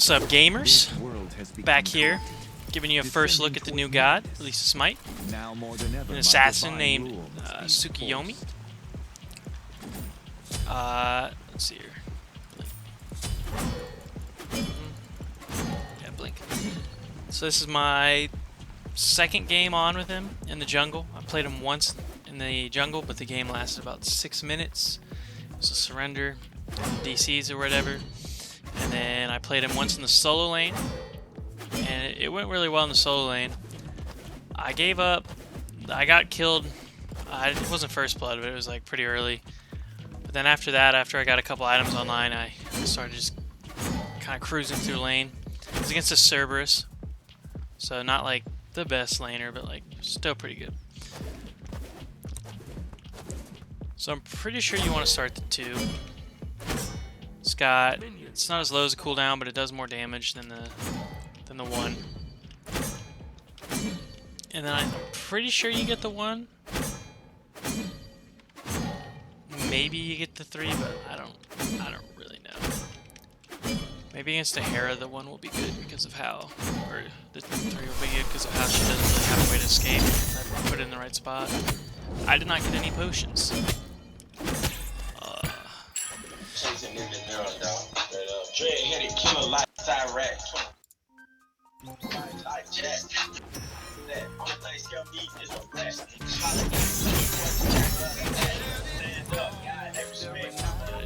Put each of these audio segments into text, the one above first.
What's up, gamers? Back here, giving you a first look at the new god, at least a Smite. An assassin named Tsukuyomi. Let's see here. Yeah, blink. So this is my second game on with him in the jungle. I played him once in the jungle, but the game lasted about 6 minutes. It was a surrender, DCs or whatever. And then I played him once in the solo lane, and it went really well in the solo lane. I gave up. I got killed. It wasn't first blood, but it was like pretty early. But then after that, after I got a couple items online, I started just kind of cruising through lane. It was against a Cerberus, so not like the best laner, but like still pretty good. So I'm pretty sure you want to start the 2. It's not as low as a cooldown, but it does more damage than the 1. And then I'm pretty sure you get the 1. Maybe you get the 3, but I don't really know. Maybe against a Hera, the 1 will be good because of how, or the 3 will be good because of how she doesn't really have a way to escape. I put it in the right spot. I did not get any potions.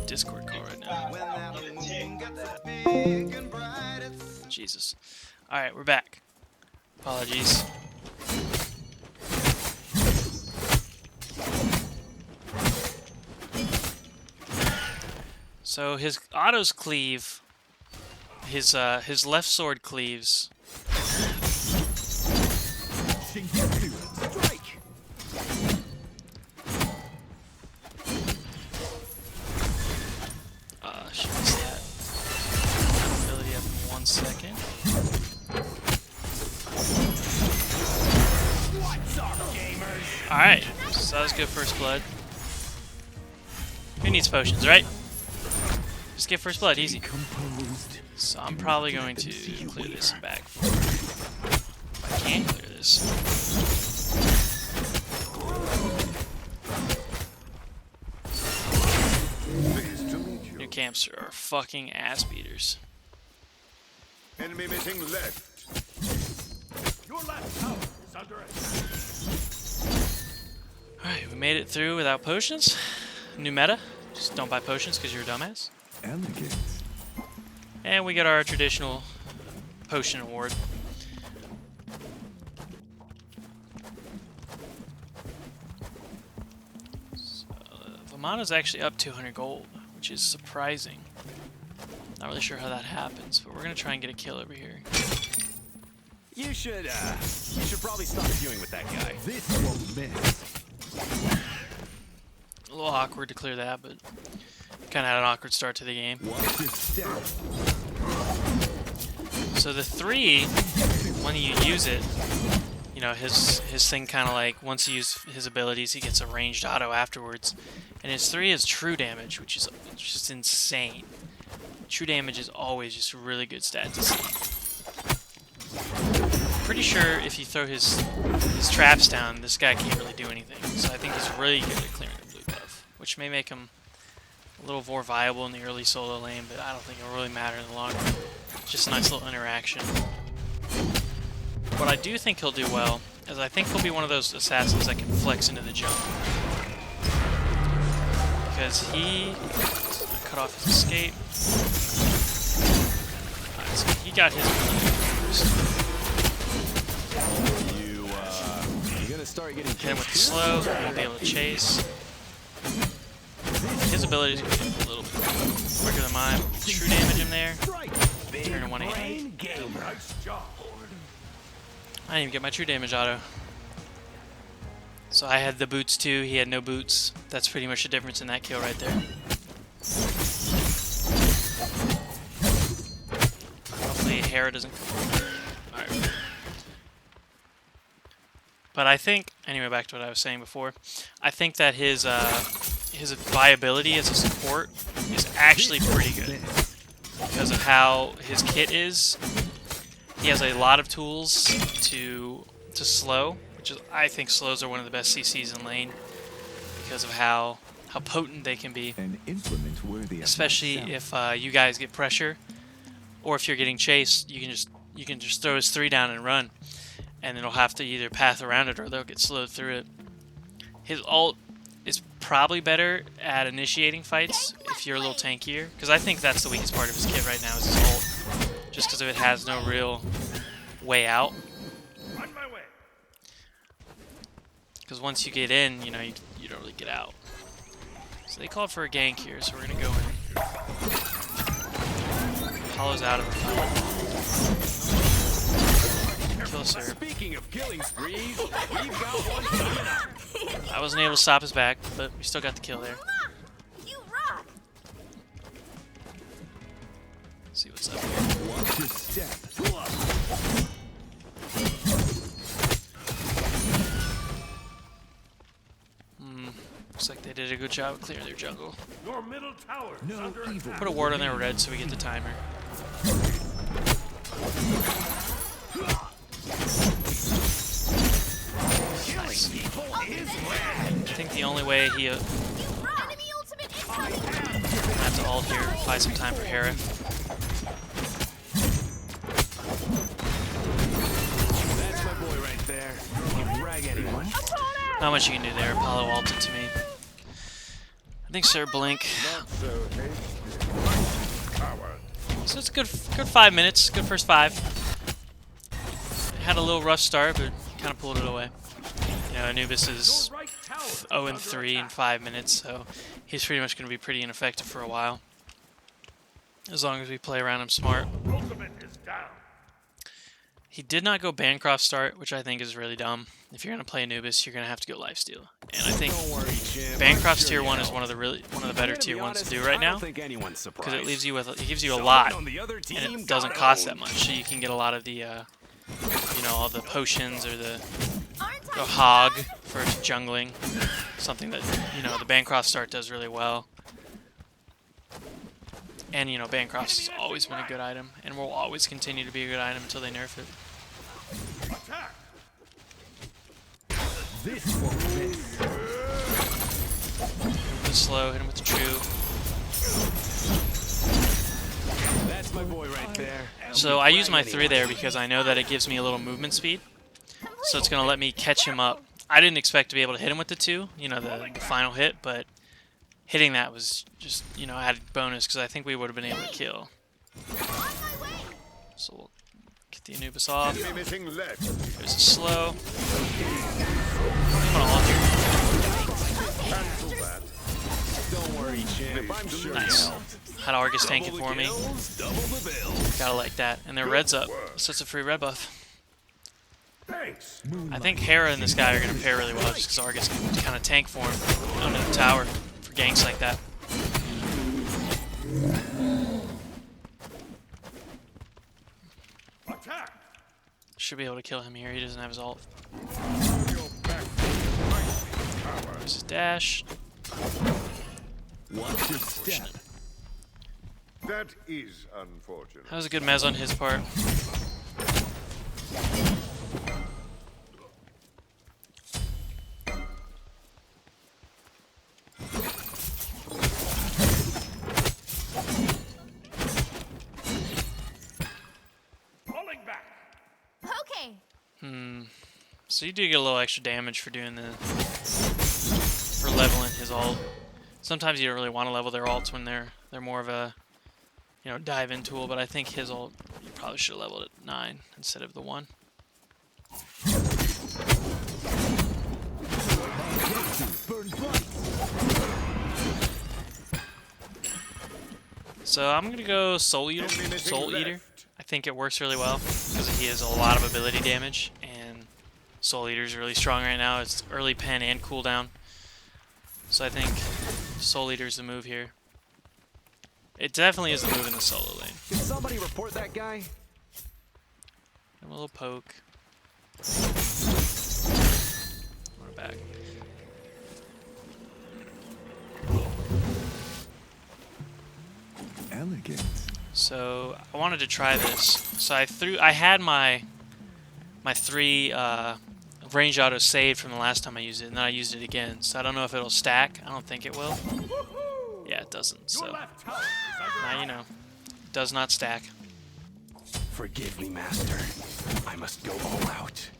Discord call right now. Jesus. Alright, we're back. Apologies. So his autos cleave, his left sword cleaves. Should I see that ability up in 1 second? Alright, so that was good first blood. Who needs potions, right? Just get first blood, easy. So I'm probably going to clear this back. If I can clear this. New camps are fucking ass beaters. Enemy missing left. Your left tower is under attack. Alright, we made it through without potions. New meta. Just don't buy potions because you're a dumbass. And we get our traditional potion award. So, Vamana's actually up 200 gold, which is surprising. Not really sure how that happens, but we're gonna try and get a kill over here. You should probably stop dealing with that guy. This won't miss. A little awkward to clear that, but kind of had an awkward start to the game. So the 3, when you use it, you know, his thing kind of like, once you use his abilities, he gets a ranged auto afterwards. And his 3 is true damage, which is just insane. True damage is always just a really good stat to see. Pretty sure if you throw his traps down, this guy can't really do anything. So I think he's really good at clearing the blue buff, which may make him a little more viable in the early solo lane, but I don't think it'll really matter in the long run. It's just a nice little interaction. What I do think he'll do well is I think he'll be one of those assassins that can flex into the jump. Because he cut off his escape. Alright, so he got his first. Hit him with the slow, he'll be able to chase. His ability is going to be a little bit quicker than mine. True damage him there. Turn to 180. I didn't even get my true damage auto. So I had the boots too, he had no boots. That's pretty much the difference in that kill right there. Hopefully Hera doesn't come over. Alright. But I think, anyway, back to what I was saying before. I think that his viability as a support is actually pretty good. because of how his kit is. He has a lot of tools to slow, which is, I think slows are one of the best CCs in lane because of how potent they can be. An implement worthy of Especially if you guys get pressure, or if you're getting chased, you can just throw his 3 down and run, and it'll have to either path around it or they'll get slowed through it. His ult is probably better at initiating fights if you're a little tankier, because I think that's the weakest part of his kit right now is his ult, just because it has no real way out. Because once you get in, you know, you don't really get out. So they called for a gank here, so we're gonna go in. Hollow's out of the fight. Kill Sir. Speaking of killing sprees, we've got one coming up. I wasn't able to stop his back, but we still got the kill there. You rock. See what's up here. Watch your step. Looks like they did a good job of clearing their jungle. Your middle tower is No under evil. Put a ward on their red so we get the timer. Killing people is rad. I think the only way he You rock. Enemy ultimate incoming. have to ult here, buy some time for Hera. That's my boy right there. Can frag anyone? Not much you can do there. Apollo ulted to me. I think Sir blink. So it's a good 5 minutes. Good first 5. Had a little rough start, but kind of pulled it away. You know, Anubis is 0-3 in 5 minutes, so he's pretty much going to be pretty ineffective for a while. As long as we play around him smart. ultimate is down. He did not go Bancroft start, which I think is really dumb. If you're going to play Anubis, you're going to have to go lifesteal. And I think Don't worry, champ. Bancroft's I'm tier sure 1 you is help. one of the better I'm gonna tier be 1s honest, to do right I now, don't think anyone's surprised. because it leaves you with gives you a Someone lot, on the other team and it doesn't got cost that owned. much. So you can get a lot of the, you know, all the potions or the Aren't I hog for jungling, something that, you know, the Bancroft start does really well. And, you know, Bancroft has always been a good item, and will always continue to be a good item until they nerf it. Attack. This won't miss. Hit him slow, hit him with the true. That's my boy right there. So I use my 3 there because I know that it gives me a little movement speed. So it's going to let me catch him up. I didn't expect to be able to hit him with the 2, you know, the final hit, but hitting that was just, you know, added bonus because I think we would have been able to kill. on my way? So we'll get the Anubis off. Enemy missing left. There's a slow. I'm gonna ult here. Cancel that. Don't worry, champ. I'm sure you Nice. helped. Had Argus Double tank it the for me. kills, double the bills. Gotta like that. And their red's up, so it's a free red buff. Thanks. I think Hera and this guy are gonna pair really well just because Argus can kind of tank for him under the tower for ganks like that. Attack. Should be able to kill him here. He doesn't have his ult. You're back. Tower. There's his dash. Watch your step. That is unfortunate. That was a good mez on his part. Falling back. Okay. So you do get a little extra damage for doing for leveling his ult. Sometimes you don't really want to level their ults when they're more of a, you know, dive-in tool, but I think his ult, you probably should have leveled at 9 instead of the 1. Burn bright. So I'm gonna go Soul Eater. Enemy missing Soul Eater. left. I think it works really well because he has a lot of ability damage, and Soul Eater's really strong right now. It's early pen and cooldown. So I think Soul Eater's the move here. It definitely is the move in the solo lane. Can somebody report that guy? Give him a little poke. We're back. Elegant. So I wanted to try this. So I had my 3 range auto saved from the last time I used it, and then I used it again. So I don't know if it'll stack. I don't think it will. Yeah, it doesn't. So now you know. It does not stack. Forgive me, Master. I must go all out.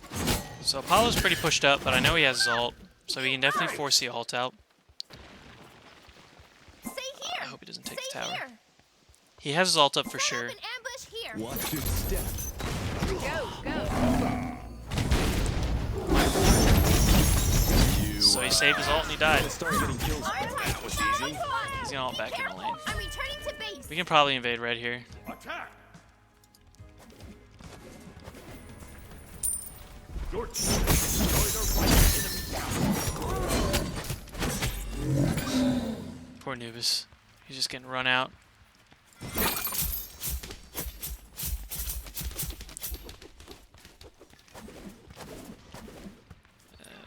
So Apollo's pretty pushed up, but I know he has his ult, so he can definitely force the ult out. Stay here. I hope he doesn't take Stay the tower. here. He has his ult up for Set sure. up an ambush here. Watch your step. Go. So he saved his ult and he died. Start getting kills. That was easy. He's gonna ult back in the lane. I'm returning to base. We can probably invade red here. Attack! Your team has destroyed a right enemy. Poor Nubis. He's just getting run out.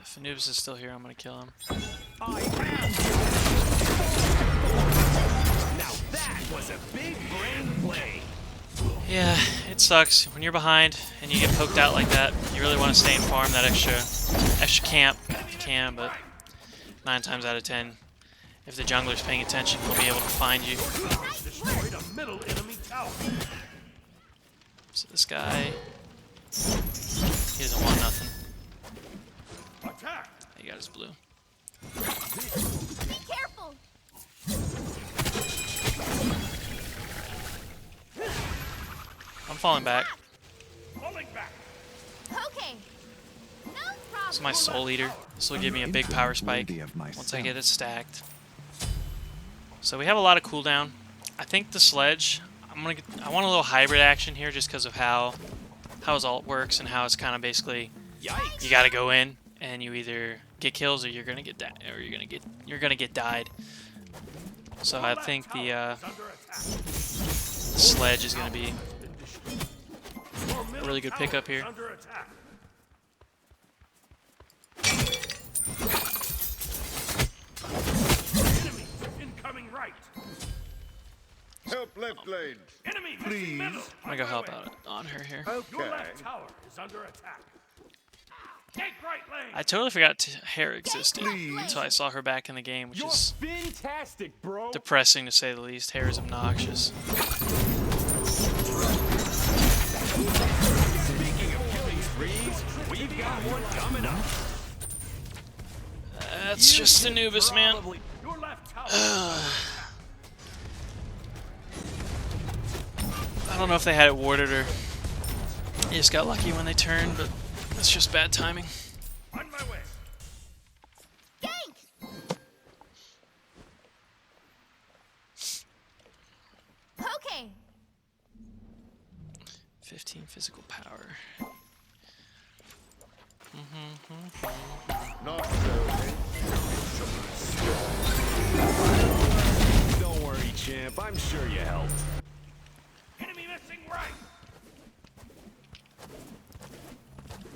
If Anubis is still here, I'm gonna kill him. Now that was a big brain play. Yeah, it sucks when you're behind and you get poked out like that. You really want to stay and farm that extra camp if you can, but 9 times out of 10, if the jungler's paying attention, he'll be able to find you. Destroyed a middle enemy tower. So this guy, he doesn't want nothing. Attack! He got his blue. Be careful. I'm falling back. Falling back. Okay. No problem. This is my soul eater. This will give me a big power spike once I get it stacked. So we have a lot of cooldown. I think the sledge, I want a little hybrid action here just because of how his ult works and how it's kind of basically Yikes. you got to go in and you either get kills or you're gonna get you're gonna get died. So I think the sledge is gonna be a really good pickup here. Under attack. Enemy incoming right. Help left lane. Enemy missing middle. I'm gonna go help out on her here. Your Okay. left tower is under attack. Take right lane. I totally forgot hair existed until I saw her back in the game, which is fantastic, bro. depressing to say the least. Hair is obnoxious. Speaking of killing sprees, we've got one coming up. That's just Anubis, man. Your left tower. I don't know if they had it warded or they just got lucky when they turned, but that's just bad timing. On my way. Gank. Okay. 15 physical power. Not so. Don't worry, champ. I'm sure you helped. Enemy missing right.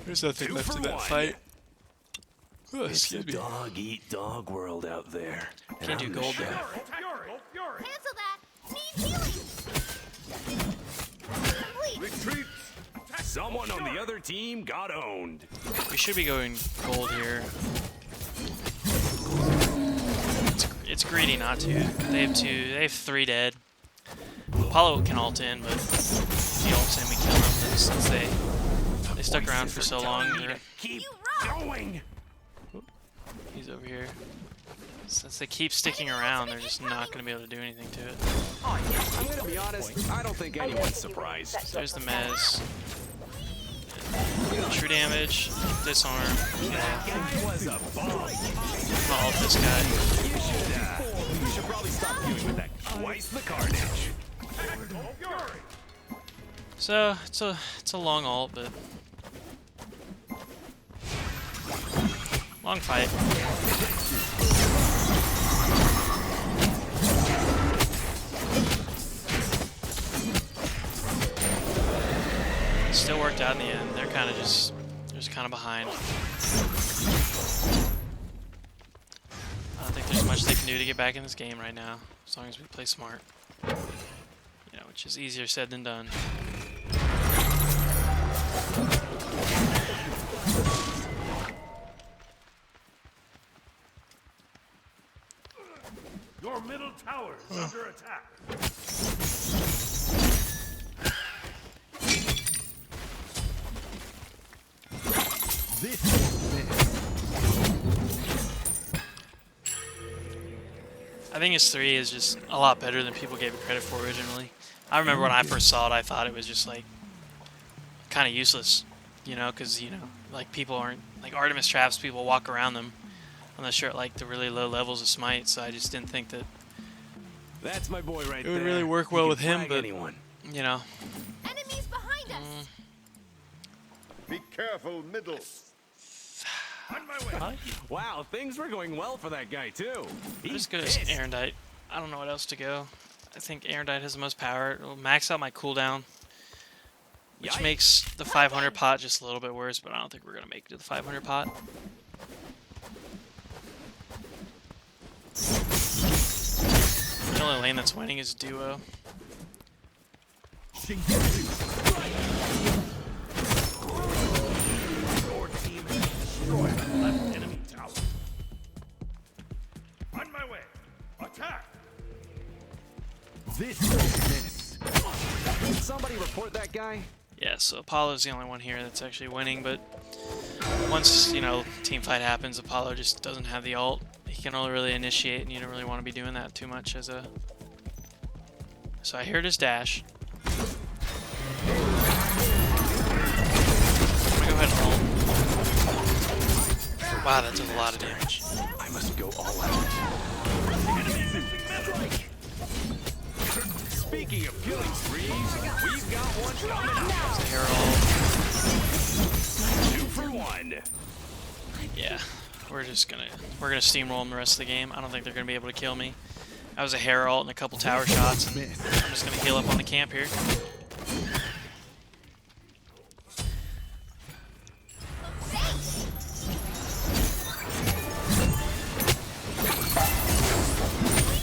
There's nothing Two left for of that one. fight. Oh, It's excuse a me. dog-eat-dog world out there. And Can't do I'm the gold chef. there. Fury. Fury. Cancel that. Need healing. Complete. Retreat. Someone on the other team got owned. We should be going gold here. It's greedy not to. They have 3 dead. Apollo can ult in, but if he ults in, we kill him. But since they stuck around for so long, Keep You rock. going. he's over here. Since they keep sticking around, they're just not going to be able to do anything to it. I'm gonna be honest. I don't think anyone's surprised. There's the Mez. True damage, disarm. That guy was a bomb. I'm gonna ult this guy. You should probably stop dealing with that. Twice the carnage. Fury. So it's a long ult, but long fight. Still worked out in the end. They're kind of behind. I don't think there's much they can do to get back in this game right now, as long as we play smart. You know, which is easier said than done. Your middle tower is under attack. This won't miss. I think his 3 is just a lot better than people gave it credit for originally. I remember when I first saw it, I thought it was just like kind of useless, you know, because like people aren't like Artemis traps. People walk around them unless you're at like the really low levels of Smite. So I just didn't think that That's my boy right there. it would really work He well can with him. frag But anyone. you know, Enemies behind us. Be careful, middle. On my way. Wow, things were going well for that guy too. He's just go as pissed. Erendite. I don't know what else to go. I think Erendite has the most power. It'll max out my cooldown, which Yikes. makes the 500 pot just a little bit worse. But I don't think we're gonna make it to the 500 pot. The only lane that's winning is duo. Your team has destroyed the left enemy tower. On my way. Attack. This won't miss. Can somebody report that guy? Yeah, so Apollo's the only one here that's actually winning. But once team fight happens, Apollo just doesn't have the ult. He can only really initiate, and you don't really want to be doing that too much as a. So I heard his dash. I'm gonna go ahead and ult. Wow, that does a lot of damage. I must go all out. Speaking of killing sprees, we've got one coming up. It's a Herald. 2 for 1. Yeah, we're gonna steamroll them the rest of the game. I don't think they're gonna be able to kill me. I was a Herald and a couple tower shots. And I'm just gonna heal up on the camp here.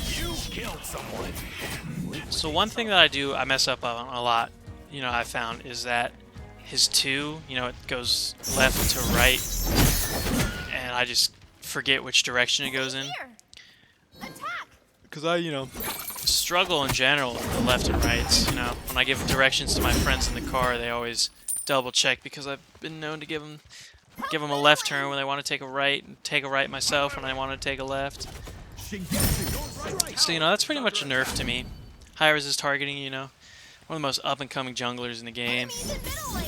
You killed someone. So one thing that I mess up on a lot, I found is that his 2, it goes left to right, and I just forget which direction it goes in. Here. Attack. Because I, struggle in general with the left and rights. When I give directions to my friends in the car, they always double check because I've been known to give them a left turn when they want to take a right, and take a right myself when I want to take a left. So that's pretty much a nerf to me. High resist targeting, one of the most up and coming junglers in the game. Enemies in middle lane.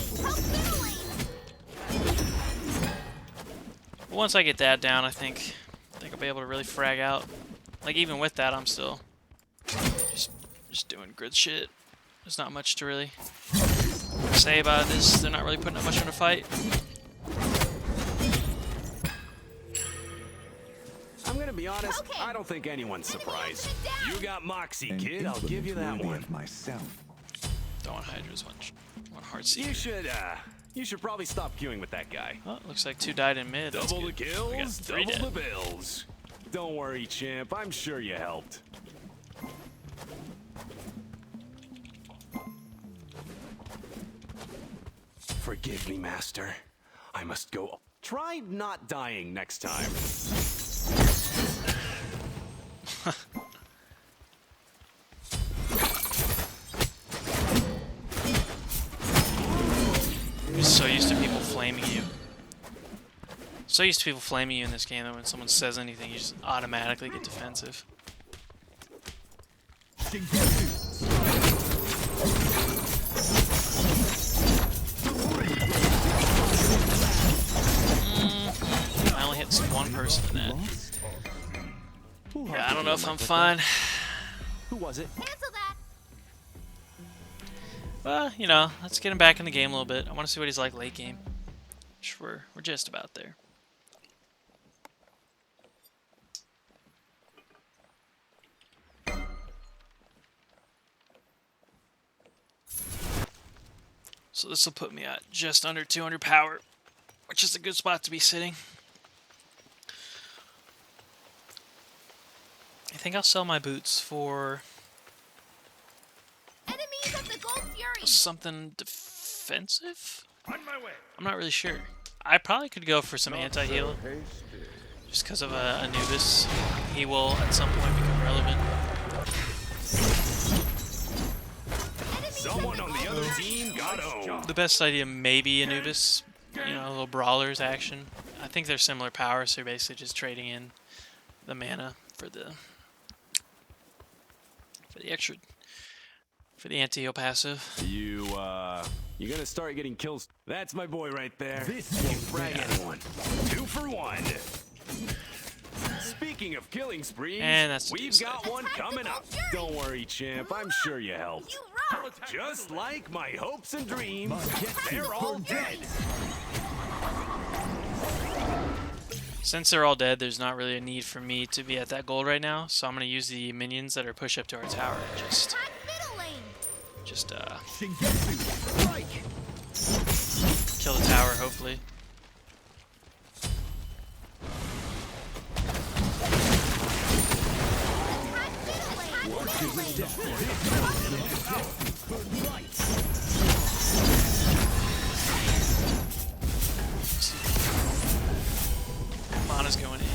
Help middle lane. But once I get that down, I think I'll be able to really frag out. Like even with that, I'm still just doing good shit. There's not much to really say about this. They're not really putting up much in a fight. I'm gonna be honest, Okay. I don't think anyone's surprised. Sit down. You got Moxie, kid. I'll give you that one. Don't want Hydra's one hard seat. You should probably stop queuing with that guy. Oh, looks like 2 died in mid. That's Double the good. We got kills, 3 double dead. the bills. Don't worry, champ. I'm sure you helped. Forgive me, master. I must go. Try not dying next time. I'm so used to people flaming you. So used to people flaming you in this game that when someone says anything, you just automatically get defensive. I only hit one person in that. Yeah, I don't know if I'm fine. Who was it? Cancel that. Well, let's get him back in the game a little bit. I want to see what he's like late game. Which we're just about there. So this will put me at just under 200 power, which is a good spot to be sitting. I think I'll sell my boots for Enemies something defensive? On my way. I'm not really sure. I probably could go for some anti-heal. Just because of Anubis. He will at some point become relevant. Someone on the other team got owned. The best idea may be Anubis. You know, a little brawlers action. I think they're similar powers, so you're basically just trading in the mana for the extra, for the anti-heal passive. You gonna start getting kills? That's my boy right there. This won't frag anyone. 2 for 1. Speaking of killing sprees, And that's we've got one coming up. Don't worry, champ. I'm sure you helped. You rock! Just like my hopes and dreams, they're all dead. Since they're all dead, there's not really a need for me to be at that gold right now, so I'm going to use the minions that are push up to our tower and just kill the tower, hopefully. Mana's going in.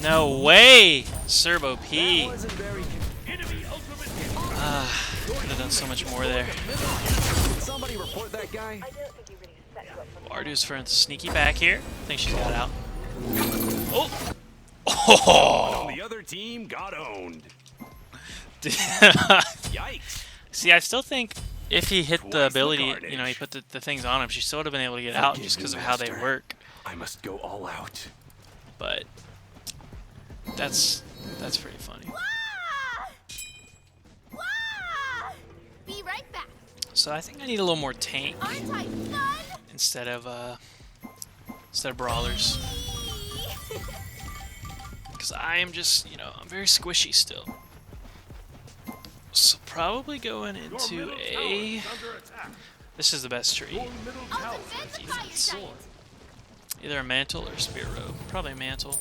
No way! Serbo P. Wasn't very. Could have done so much more there. Somebody report that guy. Ardu's for a sneaky back here. I think she's got out. Oh! On the other team got owned. Yikes. See, I still think if he hit the ability, you know, he put the things on him, she still would have been able to get out just because of how they work. I must go all out. But that's pretty funny. Be right back. So I think I need a little more tank Aren't I fun? instead of brawlers, because I am just, you know, I'm very squishy still. So probably going into a. This is the best tree. I'll defend the fire giant. Either a mantle or a spear robe. Probably a mantle.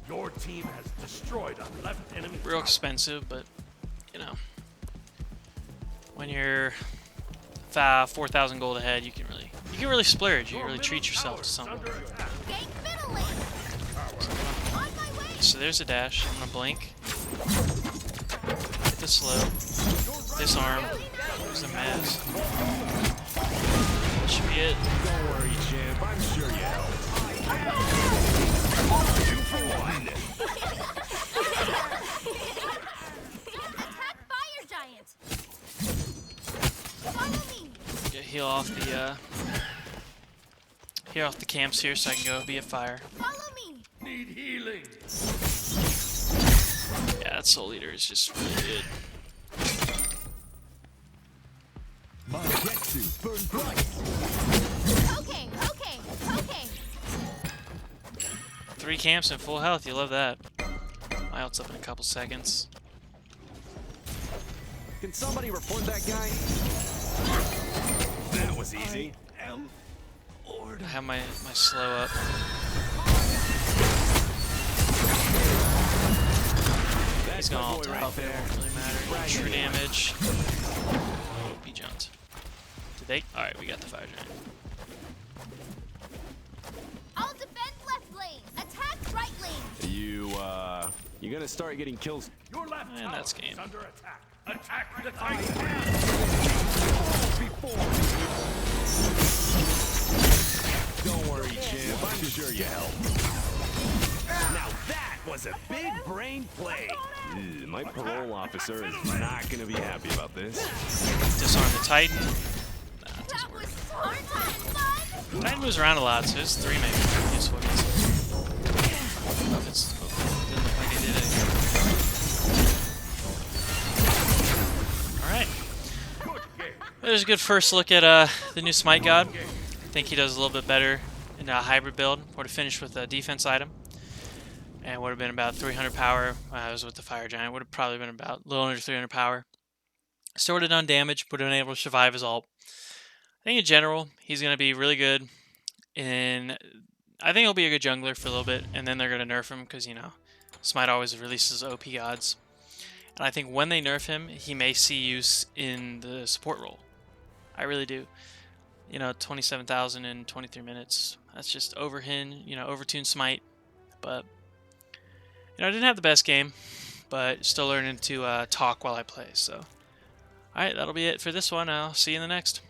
Your team has destroyed a left enemy. Real expensive, but you know, when you're 4,000 gold ahead, you can really splurge. You can really treat yourself to something. Gang middle lane. On my way. So there's a dash. I'm gonna blink. Hit the slow. Disarm. There's the mask. That should be it. Don't worry, champ. I'm sure you helped. 2 for 1. Attack fire giant. Follow me. Get heal off the camps here, so I can go be a fire. Follow me. Need healing. Yeah, that soul eater is just really good. Okay. 3 camps and full health. You love that. My ult's up in a couple seconds. Can somebody report that guy? That was easy. I have my slow up. He's gone all top. It won't really matter. True damage. He jumped. Did they? Alright, we got the fire giant. I'll defend left lane. Attack right lane. You gonna start getting kills? Your left And tower that's game. is under attack. Attack the Titan. Don't worry, champ. I'm sure you helped. Now that was a big brain play. Ew, my parole officer is not gonna be happy about this. Disarm the Titan. That was so much fun. Titan moves around a lot, so his 3 may be useful against him. Oh, it didn't look like it did anything. Alright. There's a good first look at the new Smite God. I think he does a little bit better in a hybrid build. Would have finished with a defense item. And would have been about 300 power. I was with the Fire Giant. Would have probably been about a little under 300 power. Still would have done damage, would have been able to survive his ult. I think in general, he's going to be really good in I think he'll be a good jungler for a little bit, and then they're going to nerf him because, you know, Smite always releases OP gods. And I think when they nerf him, he may see use in the support role. I really do. You know, 27,000 in 23 minutes. That's just overtune Smite. But, you know, I didn't have the best game, but still learning to talk while I play. So, alright, that'll be it for this one. I'll see you in the next.